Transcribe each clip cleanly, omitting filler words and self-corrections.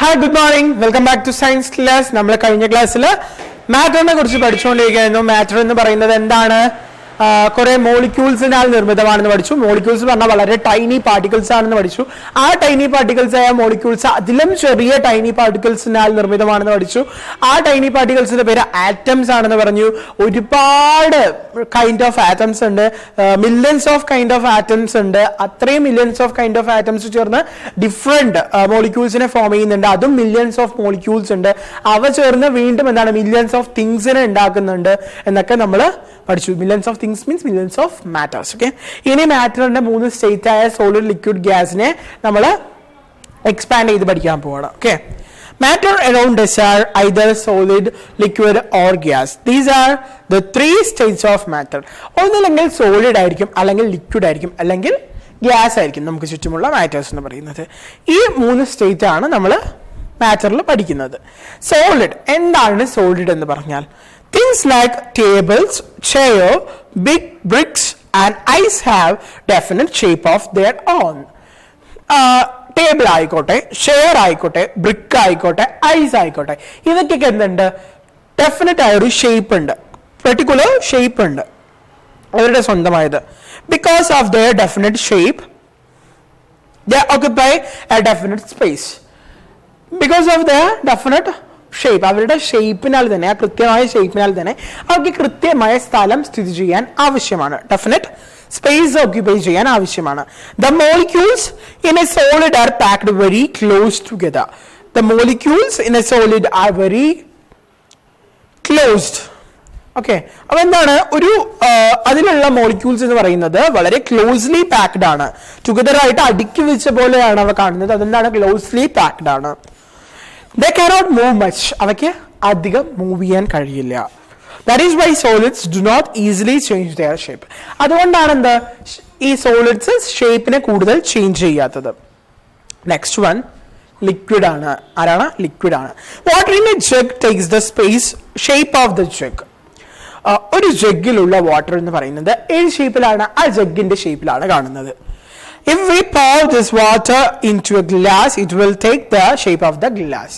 Hi, good morning. Welcome back to Science class. നമ്മൾ കഴിഞ്ഞ ക്ലാസ്സിൽ മാറ്ററിനെ കുറിച്ച് പഠിച്ചുകൊണ്ടിരിക്കുകയായിരുന്നു. മാറ്റർ എന്ന് പറയുന്നത് എന്താണ്? കുറെ മോളിക്യൂൾസിനാൽ നിർമ്മിതമാണെന്ന് പഠിച്ചു. മോളിക്യൂൾസ് പറഞ്ഞാൽ വളരെ ടൈനി പാർട്ടിക്കിൾസ് ആണെന്ന് പഠിച്ചു. ആ ടൈനി പാർട്ടിക്കിൾസ് ആയ മോളിക്യൂൾസ് അതിലും ചെറിയ ടൈനി പാർട്ടിക്കിൾസിനാൽ നിർമ്മിതമാണെന്ന് പഠിച്ചു. ആ ടൈനി പാർട്ടിക്കിൾസിന്റെ പേര് ആറ്റംസ് ആണെന്ന് പറഞ്ഞു. ഒരുപാട് കൈൻഡ് ഓഫ് ആറ്റംസ് ഉണ്ട്, millions of kind of atoms ഉണ്ട്. അത്രയും millions of kind of atoms ചേർന്ന് ഡിഫറെന്റ് മോളിക്യൂൾസിനെ ഫോം ചെയ്യുന്നുണ്ട്. അതും മില്യൺസ് ഓഫ് മോളിക്യൂൾസ് ഉണ്ട്. അവ ചേർന്ന് വീണ്ടും എന്താണ് മില്യൺസ് ഓഫ് തിങ്സിനെ ഉണ്ടാക്കുന്നുണ്ട് എന്നൊക്കെ നമ്മൾ പഠിച്ചു. Millions of things means millions of matters. Okay, ഇനി മാറ്ററിന്റെ 3 സ്റ്റേറ്റ് ആയ സോളിഡ്, ലിക്വിഡ്, ഗ്യാസിനെ നമ്മൾ എക്സ്പാൻഡ് ചെയ്ത് പഠിക്കാൻ പോവാണ്. Okay, matter around us are either solid, liquid or gas. These are the 3 states of matter. ഒന്നല്ലെങ്കിൽ സോളിഡ് ആയിരിക്കും, അല്ലെങ്കിൽ ലിക്വിഡ് ആയിരിക്കും, അല്ലെങ്കിൽ ഗ്യാസ് ആയിരിക്കും നമുക്ക് ചുറ്റുമുള്ള മാറ്റേഴ്സ് എന്ന് പറയുന്നത്. ഈ 3 സ്റ്റേറ്റ് ആണ് നമ്മൾ മാറ്ററിൽ പഠിക്കുന്നത്. സോളിഡ് എന്താണ്? സോളിഡ് എന്ന് പറഞ്ഞാൽ things like tables, chair, big bricks and ice have definite shape of their own. Table ആയിക്കോട്ടെ, ഷെയർ ആയിക്കോട്ടെ, ബ്രിക്ക് ആയിക്കോട്ടെ, ഐസ് ആയിക്കോട്ടെ, ഇതൊക്കെ എന്തുണ്ട്? ഡെഫിനറ്റ് ആയ ഒരു ഷേപ്പ് ഉണ്ട്, പെർട്ടിക്കുലർ ഷേപ്പ് ഉണ്ട് അവരുടെ സ്വന്തമായത്. Because of their definite shape they occupy a definite space. Because of their definite shape, അവരുടെ ഷേപ്പിനാൽ തന്നെ, ആ കൃത്യമായ ഷേപ്പിനാൽ തന്നെ അവർക്ക് കൃത്യമായ സ്ഥലം സ്ഥിതി ചെയ്യാൻ ആവശ്യമാണ്. ഡെഫിനറ്റ് സ്പേസ് ഓക്യുപ്പൈ ചെയ്യാൻ ആവശ്യമാണ്. The molecules in a solid are packed very close together. The molecules in a solid are very closed. Okay, അപ്പൊ എന്താണ് ഒരു അതിലുള്ള മോളിക്യൂൾസ് എന്ന് പറയുന്നത് വളരെ ക്ലോസ്ലി പാക്ഡ് ആണ്. ടുഗദർ ആയിട്ട് അടുക്കി വെച്ച പോലെയാണ് അവ കാണുന്നത്. അതെന്താണ്? ക്ലോസ്ലി പാക്ഡ് ആണ്. They cannot move much. അവയ്ക്ക് അധികം മൂവ് ചെയ്യാൻ കഴിയില്ല. That is why solids do not easily change their shape. അതുകൊണ്ടാണ് എന്താ ഈ സോളിഡ്സ് ഷേപ്പിനെ കൂടുതൽ ചേഞ്ച് ചെയ്യാത്തത്. നെക്സ്റ്റ് വൺ ലിക്വിഡ് ആണ്. ആരാണ്? ലിക്വിഡ് ആണ്. Water in a jug takes the space shape of the jug. ഒരു ജഗ്ഗിലുള്ള വാട്ടർ എന്ന് പറയുന്നത് ഏത് ഷേപ്പിലാണ്? ആ ജഗ്ഗിന്റെ ഷേപ്പിലാണ് കാണുന്നത്. If we pour this water into a glass, it will take the shape of the glass.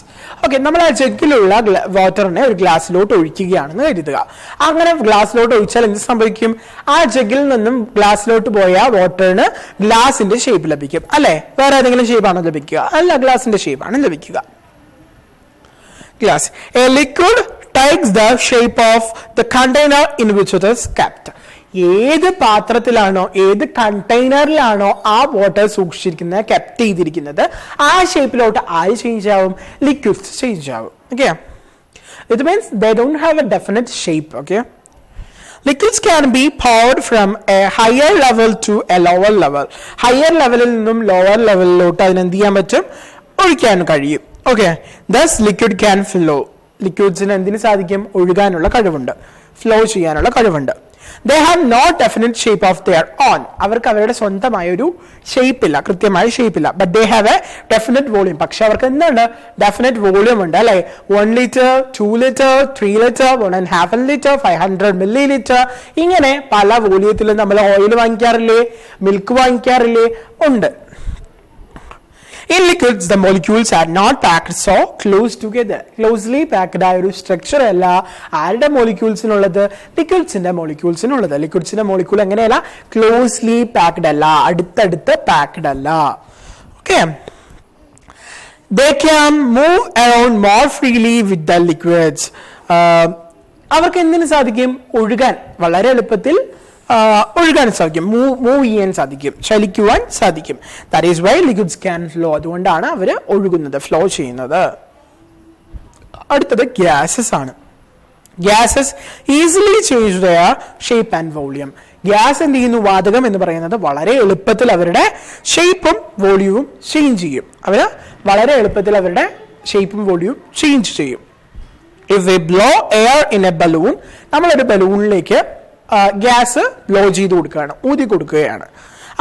Okay, നമ്മൾ ആ ജഗ്ഗിലുള്ള വാട്ടറിനെ ഒരു ഗ്ലാസ്സിലോട്ട് ഒഴിക്കുകയാണെന്ന് കരുതുക. അങ്ങനെ ഗ്ലാസ്സിലോട്ട് ഒഴിച്ചാൽ എന്ത് സംഭവിക്കും? ആ ജഗ്ഗിൽ നിന്നും ഗ്ലാസ്സിലോട്ട് പോയ വാട്ടറിന് ഗ്ലാസിന്റെ ഷേപ്പ് ലഭിക്കും, അല്ലെ? വേറെ ഏതെങ്കിലും ഷേപ്പാണോ ലഭിക്കുക? അല്ല, ഗ്ലാസിന്റെ ഷേപ്പാണ് ലഭിക്കുക. Glass. A liquid takes the shape of the container in which it is kept. ഏത് പാത്രത്തിലാണോ, ഏത് കണ്ടെയ്നറിലാണോ ആ വാട്ടർ സൂക്ഷിച്ചിരിക്കുന്നത്, കെപ്റ്റ് ചെയ്തിരിക്കുന്നത്, ആ ഷേപ്പിലോട്ട് ആര് ചേഞ്ച് ആവും? ലിക്വിഡ്സ് ചേഞ്ച് ആവും. Okay, it means they don't have A definite shape. Okay, liquids can be poured from a higher level to a lower level. Higher ലെവലിൽ നിന്നും ലോവർ ലെവലിലോട്ട് അതിനെന്ത് ചെയ്യാൻ പറ്റും? ഒഴിക്കാൻ കഴിയും. Okay, thus liquid can flow. ലിക്വിഡ്സിന് എന്തിനു സാധിക്കും? ഒഴുകാനുള്ള കഴിവുണ്ട്, ഫ്ലോ ചെയ്യാനുള്ള കഴിവുണ്ട്. They have no definite shape of their own. അവർക്ക് അവരുടെ സ്വന്തമായ ഒരു ഷേപ്പ് ഇല്ല, കൃത്യമായ ഷേപ്പ് ഇല്ല. But they have a definite volume. പക്ഷെ അവർക്ക് എന്താണ്? ഡെഫിനറ്റ് വോളിയം ഉണ്ട്, അല്ലെ? 1 litre, 2 litre, 3 litre, 1.5 litre, 500 milli litre, ഇങ്ങനെ പല വോളിയത്തിലും നമ്മൾ ഓയിൽ വാങ്ങിക്കാറില്ലേ, മിൽക്ക് വാങ്ങിക്കാറില്ലേ? ഉണ്ട്. In liquids, the molecules are not packed so close together. Closely packed ആയ ഒരു സ്ട്രക്ചർ അല്ല ആരുടെ മോളിക്യൂൾസിനുള്ളത്? ലിക്വിഡ്സിന്റെ മോളിക്യൂൾസിനുള്ളത്. ലിക്വിഡ്സിന്റെ മോളിക്യൂൾ എങ്ങനെയല്ല? ക്ലോസ്ലി പാക്ഡ് അല്ല, അടുത്തടുത്ത് പാക്ഡ് അല്ല. Okay, they can move around more freely with the liquids. അവർക്ക് എന്തിനു സാധിക്കും? ഒഴുകാൻ, വളരെ എളുപ്പത്തിൽ ഒഴുകാൻ സാധിക്കും, മൂവ് ചെയ്യാൻ സാധിക്കും, ചലിക്കുവാൻ സാധിക്കും. That is why liquids can flow. അതുകൊണ്ടാണ് അവർ ഒഴുകുന്നത്, ഫ്ലോ ചെയ്യുന്നത്. അടുത്തത് ഗ്യാസസ് ആണ്. Gases easily change their shape and volume. Gas എന്ത് ചെയ്യുന്നു? വാതകം എന്ന് പറയുന്നത് വളരെ എളുപ്പത്തിൽ അവരുടെ ഷേപ്പും വോളിയവും ചേഞ്ച് ചെയ്യും. അവർ വളരെ എളുപ്പത്തിൽ അവരുടെ ഷേപ്പും വോളിയവും ചേഞ്ച് ചെയ്യും. If we blow air in a balloon, നമ്മളൊരു ബലൂണിലേക്ക് ഗ്യാസ് ബ്ലോ ചെയ്ത് കൊടുക്കുകയാണ്, ഊതി കൊടുക്കുകയാണ്.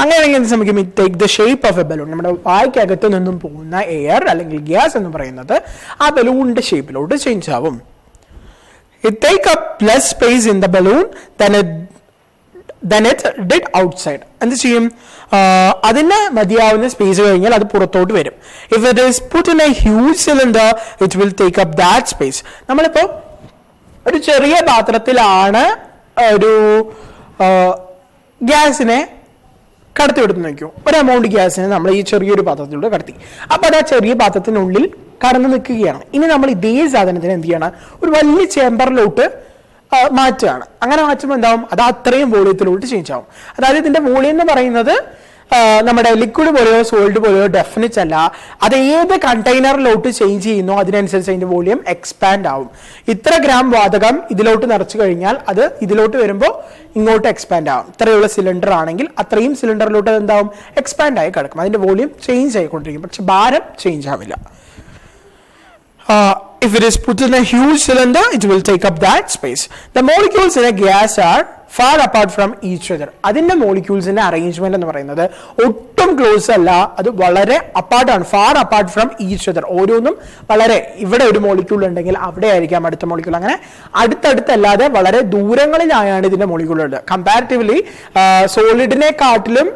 അങ്ങനെയാണെങ്കിൽ എന്ത് സംഭവിക്കും? It take the shape of A balloon. നമ്മുടെ വായ്ക്കകത്ത് നിന്നും പോകുന്ന എയർ അല്ലെങ്കിൽ ഗ്യാസ് എന്ന് പറയുന്നത് ആ ബലൂണിന്റെ ഷേപ്പിലോട്ട് ചേഞ്ച് ആവും. It take up less space in the balloon than A than it did outside. എന്ത് ചെയ്യും? അതിന് മതിയാവുന്ന സ്പേസ് കഴിഞ്ഞാൽ അത് പുറത്തോട്ട് വരും. If it is put in a huge cylinder, it will take up that space. നമ്മളിപ്പോ ഒരു ചെറിയ പാത്രത്തിലാണ് ഒരു ഗ്യാസിനെ കടത്തി എടുത്ത് നോക്കൂ. ഒരു എമൗണ്ട് ഗ്യാസിനെ നമ്മൾ ഈ ചെറിയൊരു പാത്രത്തിലൂടെ കടത്തി. അപ്പൊ അത് ആ ചെറിയ പാത്രത്തിനുള്ളിൽ കടന്നു നിൽക്കുകയാണ്. ഇനി നമ്മൾ ഇതേ സാധനത്തിന് എന്ത് ചെയ്യണം? ഒരു വലിയ ചേമ്പറിലോട്ട് മാറ്റുകയാണ്. അങ്ങനെ മാറ്റുമ്പോൾ എന്താവും? അത് അത്രയും വോളിയത്തിലോട്ട് ചേഞ്ച് ആവും. അതായത് ഇതിന്റെ വോളിയം എന്ന് പറയുന്നത് നമ്മുടെ ലിക്വിഡ് പോലെയോ സോളിഡ് പോലെയോ ഡെഫിനിറ്റ് അല്ല. അത് ഏത് കണ്ടെയ്നറിലോട്ട് ചേഞ്ച് ചെയ്യുന്നോ അതിനനുസരിച്ച് അതിന്റെ വോളിയം എക്സ്പാൻഡ് ആവും. ഇത്ര ഗ്രാം വാതകം ഇതിലോട്ട് നിറച്ചു കഴിഞ്ഞാൽ അത് ഇതിലോട്ട് വരുമ്പോൾ ഇങ്ങോട്ട് എക്സ്പാൻഡ് ആവും. ഇത്രയുള്ള സിലിണ്ടർ ആണെങ്കിൽ അത്രയും സിലിണ്ടറിലോട്ട് അത് എന്താവും? എക്സ്പാൻഡ് ആയി കിടക്കും. അതിന്റെ വോളിയം ചേഞ്ച് ആയിക്കൊണ്ടിരിക്കും. പക്ഷെ ഭാരം ചേഞ്ച് ആവില്ല. If it is put in a huge cylinder, it will take up that space. The molecules in a gas are far apart from each other. അതിന്റെ മോളിക്യൂൾസിന്റെ അറേഞ്ച്മെന്റ് എന്ന് പറയുന്നത് ഒട്ടും ക്ലോസ് അല്ല, അത് വളരെ അപ്പാർട്ടാണ്. Far apart from each other. ഓരോന്നും വളരെ, ഇവിടെ ഒരു മോളിക്യൂൾ ഉണ്ടെങ്കിൽ അവിടെ ആയിരിക്കാം അടുത്ത മോളിക്യൂൾ. അങ്ങനെ അടുത്തടുത്തല്ലാതെ വളരെ ദൂരങ്ങളിലായാണ് ഇതിന്റെ മോളിക്യൂൾ ഉള്ളത്. കമ്പാരിറ്റീവ്ലി സോളിഡിനെക്കാട്ടിലും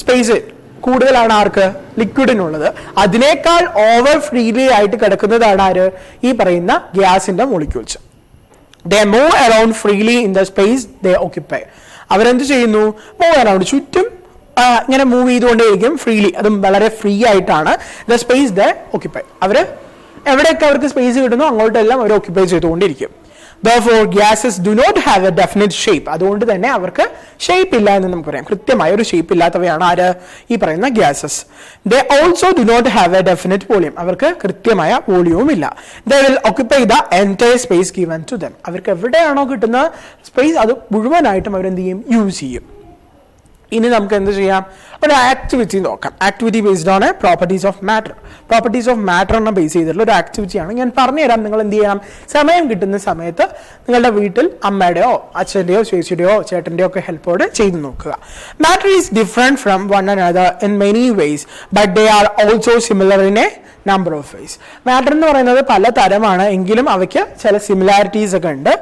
സ്പേസ് കൂടുതലാണ് ആർക്ക്? ലിക്വിഡിനുള്ളത്. അതിനേക്കാൾ ഓവർ ഫ്രീലി ആയിട്ട് കിടക്കുന്നതാണ് ആര്? ഈ പറയുന്ന ഗ്യാസിന്റെ molecules. They move around freely in the space they occupy. അവരെന്ത് ചെയ്യുന്നു? മൂവ് അറൗണ്ട്, ചുറ്റും ഇങ്ങനെ മൂവ് ചെയ്തുകൊണ്ടേയിരിക്കും ഫ്രീലി. അതും വളരെ ഫ്രീ ആയിട്ടാണ്. The space they occupy. അവര് എവിടെയൊക്കെ അവർക്ക് സ്പേസ് കിട്ടുന്നു അങ്ങോട്ടെല്ലാം അവർ ഓക്യുപ്പൈ ചെയ്തുകൊണ്ടിരിക്കും. Therefore, gases do not have a definite shape. അതുകൊണ്ട് തന്നെ അവർക്ക് ഷേപ്പ് ഇല്ല എന്ന് നമുക്ക് പറയാം. കൃത്യമായ ഒരു ഷേപ്പ് ഇല്ലാത്തവയാണ് ആര്? ഈ പറയുന്ന gases. They also do not have a definite volume. അവർക്ക് കൃത്യമായ വോളിയവും ഇല്ല. They will occupy the entire space given to them. അവർക്ക് എവിടെയാണോ കിട്ടുന്ന സ്പേസ് അത് മുഴുവനായിട്ടും അവരെന്ത് ചെയ്യും? യൂസ് ചെയ്യും. ഇനി നമുക്ക് എന്ത് ചെയ്യാം? ഒരു ആക്ടിവിറ്റി നോക്കാം. Activity based on properties of matter. Properties of മാറ്ററിനെ ബേസ് ചെയ്തിട്ടുള്ള ഒരു ആക്ടിവിറ്റിയാണ്. ഞാൻ പറഞ്ഞുതരാം. നിങ്ങൾ എന്ത് ചെയ്യണം? സമയം കിട്ടുന്ന സമയത്ത് നിങ്ങളുടെ വീട്ടിൽ അമ്മയുടെയോ അച്ഛൻ്റെയോ ചേച്ചിയുടെയോ ചേട്ടൻ്റെയോ ഒക്കെ ഹെൽപ്പോടെ ചെയ്തു നോക്കുക. Matter is different from one another in many vase, but they are also similar in A number of ways. Matter എന്ന് പറയുന്നത് പല തരമാണ്, എങ്കിലും അവയ്ക്ക് ചില സിമിലാരിറ്റീസ് ഒക്കെ ഉണ്ട്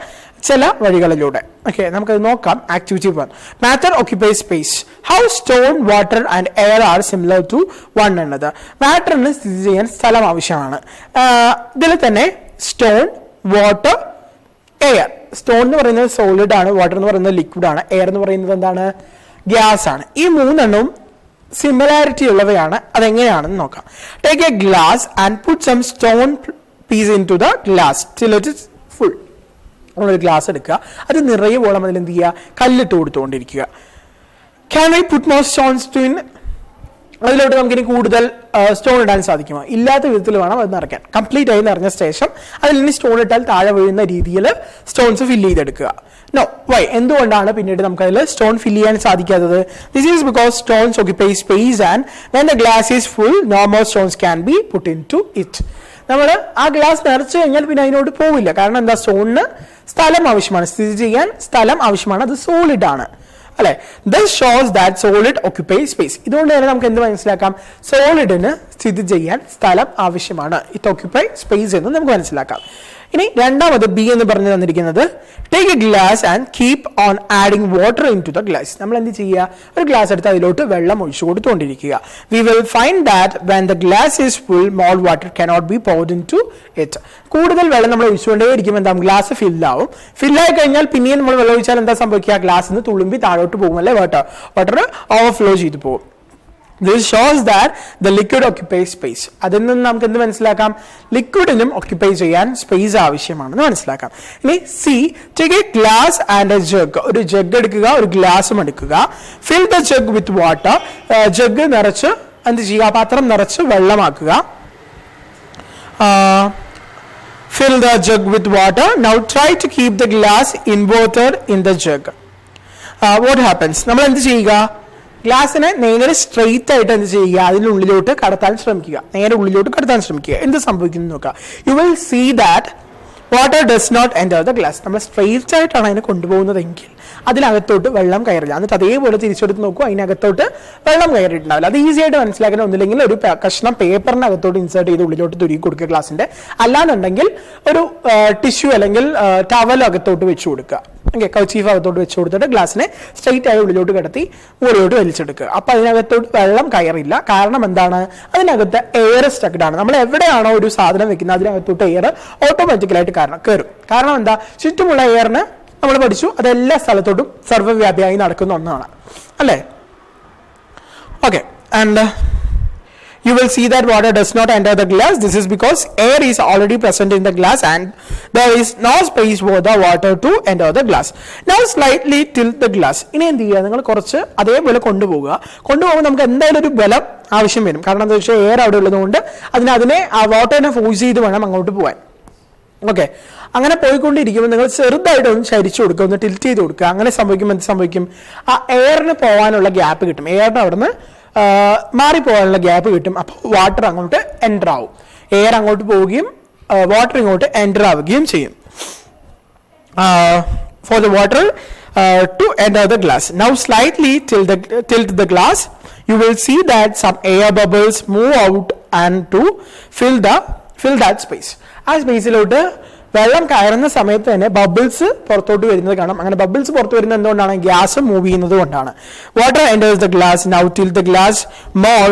ചില വഴികളിലൂടെ. ഓക്കെ, നമുക്കത് നോക്കാം. Activity 1. Matter occupy space. How stone, water and air are similar to one another. മാറ്ററിന് സ്ഥിതി ചെയ്യാൻ സ്ഥലം ആവശ്യമാണ്. ഇതിൽ തന്നെ സ്റ്റോൺ, വാട്ടർ, എയർ. സ്റ്റോൺ എന്ന് പറയുന്നത് സോളിഡ് ആണ്, വാട്ടർ എന്ന് പറയുന്നത് ലിക്വിഡ് ആണ്, എയർ എന്ന് പറയുന്നത് എന്താണ്? ഗ്യാസ് ആണ്. ഈ മൂന്നെണ്ണവും സിമിലാരിറ്റി ഉള്ളവയാണ്. അതെങ്ങനെയാണെന്ന് നോക്കാം. Take a glass and put some stone piece into the glass till it is full. നമ്മളൊരു ഗ്ലാസ് എടുക്കുക, അത് നിറയെ പോളം അതിൽ എന്ത് ചെയ്യുക? കല്ലിട്ട് കൊടുത്തുകൊണ്ടിരിക്കുക. Can I put more stones to in? അതിലോട്ട് നമുക്കിനി കൂടുതൽ സ്റ്റോൺ ഇടാൻ സാധിക്കുമോ? ഇല്ലാത്ത വിധത്തിൽ വേണം അത് നിറയ്ക്കാൻ. കംപ്ലീറ്റ് ആയി നിറഞ്ഞ ശേഷം അതിൽ ഇനി സ്റ്റോൺ ഇട്ടാൽ താഴെ വീഴുന്ന രീതിയിൽ സ്റ്റോൺസ് ഫില്ല് ചെയ്തെടുക്കുക. No, why? എന്തുകൊണ്ടാണ് പിന്നീട് നമുക്ക് അതിൽ സ്റ്റോൺ ഫില്ല് ചെയ്യാൻ സാധിക്കാത്തത്? This is because stones occupy space and when the glass is full no more stones can be put into it. നമ്മൾ ആ ഗ്ലാസ് നിറച്ചു കഴിഞ്ഞാൽ പിന്നെ അതിനോട് പോവില്ല. കാരണം എന്താ? സ്റ്റോണിന് സ്ഥലം ആവശ്യമാണ്, സ്ഥിതി ചെയ്യാൻ സ്ഥലം ആവശ്യമാണ്. അത് സോളിഡ് ആണ് അല്ലെ? This shows that solid occupy space. ഇതുകൊണ്ട് തന്നെ നമുക്ക് എന്ത് മനസ്സിലാക്കാം? സോളിഡിന് സ്ഥിതി ചെയ്യാൻ സ്ഥലം ആവശ്യമാണ്. ഇറ്റ് ഓക്യുപ്പൈ സ്പേസ് എന്ന് നമുക്ക് മനസ്സിലാക്കാം. ഇനി രണ്ടാമത് ബി എന്ന് പറഞ്ഞു തന്നിരിക്കുന്നത് take a glass and keep on adding water into the glass. നമ്മൾ എന്ത് ചെയ്യുക? ഒരു ഗ്ലാസ് എടുത്ത് അതിലോട്ട് വെള്ളം ഒഴിച്ചു കൊടുത്തുകൊണ്ടിരിക്കുക. We will find that when the glass is full more water cannot be poured into it. കൂടുതൽ വെള്ളം നമ്മൾ ഒഴിച്ചുകൊണ്ടേയിരിക്കും. എന്താകും? ഗ്ലാസ് ഫില്ലാവും. ഫില്ലായി കഴിഞ്ഞാൽ പിന്നെയും നമ്മൾ വെള്ളം ഒഴിച്ചാൽ എന്താ സംഭവിക്കുക? ഗ്ലാസ്സിൽ നിന്ന് തുളുമ്പി താഴോട്ട് പോകും അല്ലെ? വാട്ടർ ഓവർഫ്ലോ ചെയ്തു പോകും. This shows that the liquid occupies space. അതിൽ നിന്ന് നമുക്ക് എന്ത് മനസ്സിലാക്കാം? ലിക്വിഡിനും ഓക്യുപ്പൈ ചെയ്യാൻ സ്പേസ് ആവശ്യമാണെന്ന് മനസ്സിലാക്കാം. ഇനി see, take a glass and a jug. ഒരു ജഗ് എടുക്കുക, ഒരു ഗ്ലാസും എടുക്കുക. Fill the jug with water. Jug നിറച്ച് എന്ത് ചെയ്യുക? പാത്രം നിറച്ച് വെള്ളമാക്കുക. Fill the jug with water. Now try to keep the glass inverted in the jug. What happens? നമ്മൾ എന്ത് ചെയ്യുക? ഗ്ലാസിനെ നേരെ സ്ട്രെയിറ്റ് ആയിട്ട് എന്ത് ചെയ്യുക? അതിനുള്ളിലോട്ട് കടത്താൻ ശ്രമിക്കുക. നേരെ ഉള്ളിലോട്ട് കടത്താൻ ശ്രമിക്കുക. എന്ത് സംഭവിക്കുന്നു നോക്കുക. You will see that water does not enter the glass. നമ്മൾ സ്ട്രെയിറ്റ് ആയിട്ടാണ് അതിനെ കൊണ്ടുപോകുന്നതെങ്കിൽ അതിനകത്തോട്ട് വെള്ളം കയറില്ല. എന്നിട്ട് അതേപോലെ തിരിച്ചെടുത്ത് നോക്കുക, അതിനകത്തോട്ട് വെള്ളം കയറിയിട്ടുണ്ടാവില്ല. അത് ഈസി ആയിട്ട് മനസ്സിലാക്കാൻ ഒന്നില്ലെങ്കിൽ ഒരു കഷ്ണം പേപ്പറിനകത്തോട്ട് ഇൻസേർട്ട് ചെയ്ത് ഉള്ളിലോട്ട് തുരുകി കൊടുക്കുക ഗ്ലാസിന്റെ. അല്ലാന്നുണ്ടെങ്കിൽ ഒരു ടിഷ്യൂ അല്ലെങ്കിൽ ടവൽ അകത്തോട്ട് വെച്ച് കൊടുക്കുക. ഓക്കെ, കർച്ചീഫ് അകത്തോട്ട് വെച്ച് കൊടുത്തിട്ട് ഗ്ലാസ്സിനെ സ്ട്രെയിറ്റ് ആയി ഉള്ളിലോട്ട് കിടത്തി മുകളിലോട്ട് വലിച്ചെടുക്കുക. അപ്പൊ അതിനകത്തോട്ട് വെള്ളം കയറില്ല. കാരണം എന്താണ്? അതിനകത്ത് എയർ സ്റ്റക്ഡ് ആണ്. നമ്മൾ എവിടെയാണോ ഒരു സാധനം വെക്കുന്നത് അതിനകത്തോട്ട് എയർ ഓട്ടോമാറ്റിക്കലായിട്ട് കയറും. കാരണം എന്താ? ചുറ്റുമുള്ള എയറിന് നമ്മൾ പഠിച്ചു അതെല്ലാ സ്ഥലത്തോട്ടും സർവ്വവ്യാപിയായി നടക്കുന്ന ഒന്നാണ് അല്ലേ? Okay, and you will see that water does not enter the glass. This is because air is already present in the glass and there is no space for the water to enter the glass. Now slightly tilt the glass. ഇനി എന്ത് ചെയ്യുക? നിങ്ങൾ കുറച്ച് അതേപോലെ കൊണ്ടുപോകുമ്പോൾ നമുക്ക് എന്തായാലും ഒരു ബലം ആവശ്യം വരും. കാരണം എന്താ വെച്ചാൽ എയർ അവിടെ ഉള്ളതുകൊണ്ട് അതിനെ ആ വാട്ടറിനെ ഫോഴ്സ് ചെയ്ത് വേണം അങ്ങോട്ട് പോകാൻ. ഓക്കെ, അങ്ങനെ പോയിക്കൊണ്ടിരിക്കുമ്പോൾ നിങ്ങൾ ചെറുതായിട്ട് ഒന്ന് ചരിച്ചു കൊടുക്കുക, ഒന്ന് ടിൽറ്റ് ചെയ്ത് കൊടുക്കുക. അങ്ങനെ സംഭവിക്കുമ്പോൾ എന്ത് സംഭവിക്കും? ആ എയറിന് പോകാനുള്ള ഗ്യാപ്പ് കിട്ടും. എയറിന് അവിടെ നിന്ന് മാറിപ്പോകാനുള്ള ഗ്യാപ്പ് കിട്ടും. അപ്പോൾ വാട്ടർ അങ്ങോട്ട് എൻ്റർ ആവും. എയർ അങ്ങോട്ട് പോവുകയും വാട്ടർ ഇങ്ങോട്ട് എൻ്റർ ആവുകയും ചെയ്യും. For the water to enter the glass. Now slightly tilt the glass. You will see that some air bubbles move out and to fill that space. ആ സ്പേസിലോട്ട് വെള്ളം കയറുന്ന സമയത്ത് തന്നെ ബബിൾസ് പുറത്തോട്ട് വരുന്നത് കാണാം. അങ്ങനെ ബബിൾസ് പുറത്തു വരുന്നത് എന്തുകൊണ്ടാണ്? ഗ്യാസ് മൂവ് ചെയ്യുന്നത് കൊണ്ടാണ്. Water enters the glass. Now till the glass more.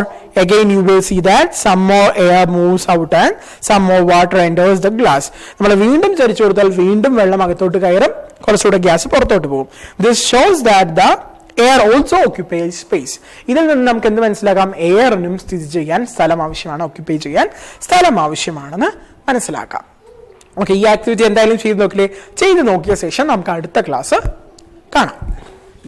Again you will see that some more air moves out and some more water enters the glass. നമ്മൾ വീണ്ടും ചരിച്ചു കൊടുത്താൽ വീണ്ടും വെള്ളം അകത്തോട്ട് കയറും, കുറച്ചുകൂടെ ഗ്യാസ് പുറത്തോട്ട് പോകും. This shows that the air also occupies space. ഇതിൽ നിന്ന് നമുക്ക് എന്ത് മനസ്സിലാക്കാം? എയറിനും സ്ഥിതി ചെയ്യാൻ സ്ഥലം ആവശ്യമാണ്, ഓക്യുപ്പൈ ചെയ്യാൻ സ്ഥലം ആവശ്യമാണെന്ന് മനസ്സിലാക്കാം. ഓക്കെ, ഈ ആക്ടിവിറ്റി എന്തായാലും ചെയ്ത് നോക്കിയ ശേഷം നമുക്ക് അടുത്ത ക്ലാസ് കാണാം.